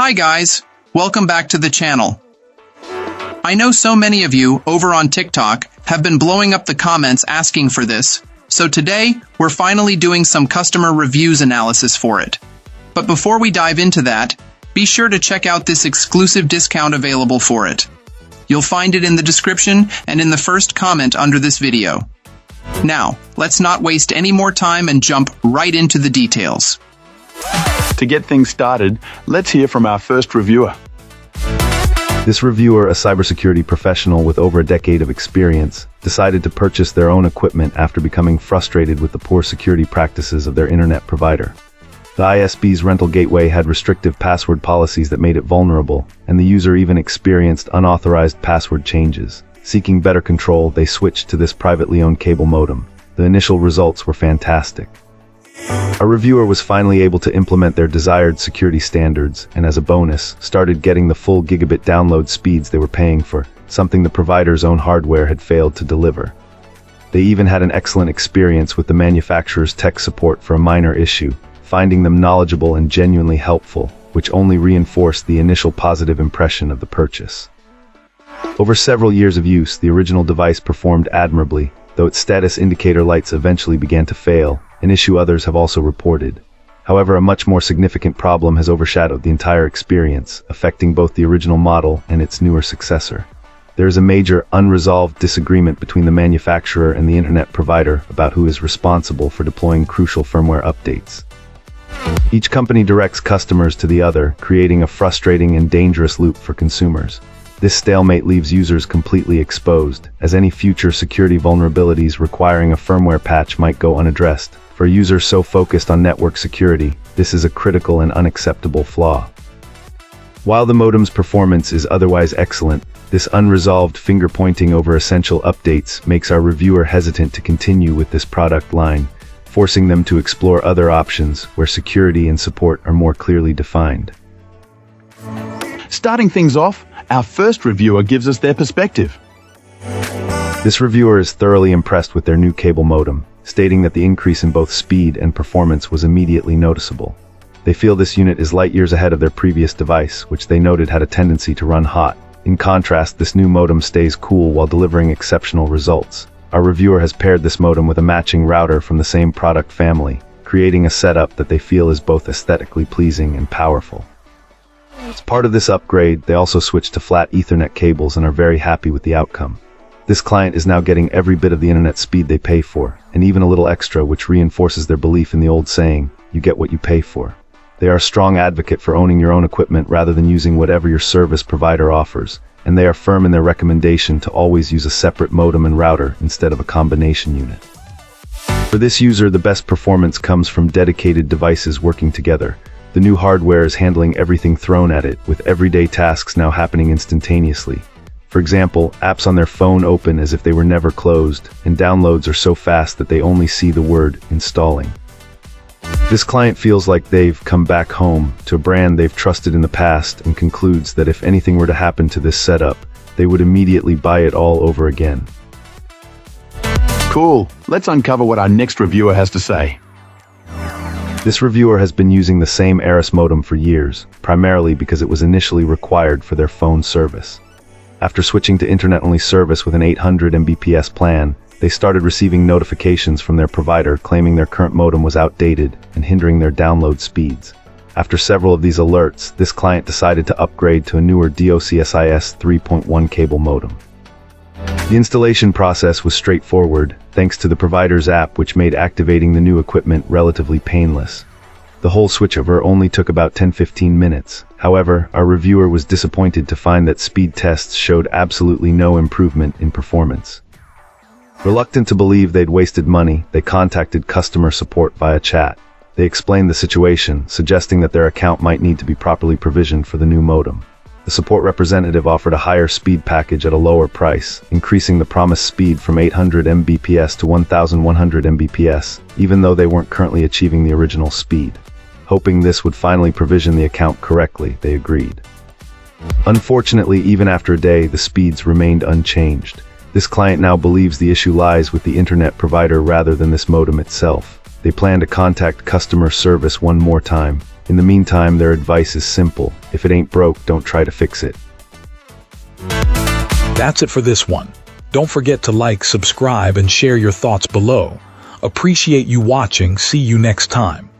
Hi guys, welcome back to the channel. I know so many of you over on TikTok have been blowing up the comments asking for this, so today we're finally doing some customer reviews analysis for it. But before we dive into that, be sure to check out this exclusive discount available for it. You'll find it in the description and in the first comment under this video. Now, let's not waste any more time and jump right into the details. To get things started, let's hear from our first reviewer. This reviewer, a cybersecurity professional with over a decade of experience, decided to purchase their own equipment after becoming frustrated with the poor security practices of their internet provider. The ISP's rental gateway had restrictive password policies that made it vulnerable, and the user even experienced unauthorized password changes. Seeking better control, they switched to this privately owned cable modem. The initial results were fantastic. A reviewer was finally able to implement their desired security standards, and as a bonus, started getting the full gigabit download speeds they were paying for, something the provider's own hardware had failed to deliver. They even had an excellent experience with the manufacturer's tech support for a minor issue, finding them knowledgeable and genuinely helpful, which only reinforced the initial positive impression of the purchase. Over several years of use, the original device performed admirably, though its status indicator lights eventually began to fail, an issue others have also reported. However, a much more significant problem has overshadowed the entire experience, affecting both the original model and its newer successor. There is a major, unresolved disagreement between the manufacturer and the internet provider about who is responsible for deploying crucial firmware updates. Each company directs customers to the other, creating a frustrating and dangerous loop for consumers. This stalemate leaves users completely exposed, as any future security vulnerabilities requiring a firmware patch might go unaddressed. For users so focused on network security, this is a critical and unacceptable flaw. While the modem's performance is otherwise excellent, this unresolved finger-pointing over essential updates makes our reviewer hesitant to continue with this product line, forcing them to explore other options where security and support are more clearly defined. Starting things off, our first reviewer gives us their perspective. This reviewer is thoroughly impressed with their new cable modem, stating that the increase in both speed and performance was immediately noticeable. They feel this unit is light years ahead of their previous device, which they noted had a tendency to run hot. In contrast, this new modem stays cool while delivering exceptional results. Our reviewer has paired this modem with a matching router from the same product family, creating a setup that they feel is both aesthetically pleasing and powerful. As part of this upgrade, they also switched to flat Ethernet cables and are very happy with the outcome. This client is now getting every bit of the internet speed they pay for, and even a little extra, which reinforces their belief in the old saying, you get what you pay for. They are a strong advocate for owning your own equipment rather than using whatever your service provider offers, and they are firm in their recommendation to always use a separate modem and router instead of a combination unit. For this user, the best performance comes from dedicated devices working together. The new hardware is handling everything thrown at it, with everyday tasks now happening instantaneously. For example, apps on their phone open as if they were never closed, and downloads are so fast that they only see the word installing. This client feels like they've come back home to a brand they've trusted in the past and concludes that if anything were to happen to this setup, they would immediately buy it all over again. Cool. Let's uncover what our next reviewer has to say. This reviewer has been using the same Aris modem for years, primarily because it was initially required for their phone service. After switching to internet-only service with an 800 Mbps plan, they started receiving notifications from their provider claiming their current modem was outdated and hindering their download speeds. After several of these alerts, this client decided to upgrade to a newer DOCSIS 3.1 cable modem. The installation process was straightforward, thanks to the provider's app, which made activating the new equipment relatively painless. The whole switchover only took about 10-15 minutes. However, our reviewer was disappointed to find that speed tests showed absolutely no improvement in performance. Reluctant to believe they'd wasted money, they contacted customer support via chat. They explained the situation, suggesting that their account might need to be properly provisioned for the new modem. The support representative offered a higher speed package at a lower price, increasing the promised speed from 800 Mbps to 1100 Mbps, even though they weren't currently achieving the original speed. Hoping this would finally provision the account correctly, they agreed. Unfortunately, even after a day, the speeds remained unchanged. This client now believes the issue lies with the internet provider rather than this modem itself. They plan to contact customer service one more time, In the meantime, their advice is simple. If it ain't broke, don't try to fix it. That's it for this one. Don't forget to like, subscribe, and share your thoughts below. Appreciate you watching. See you next time.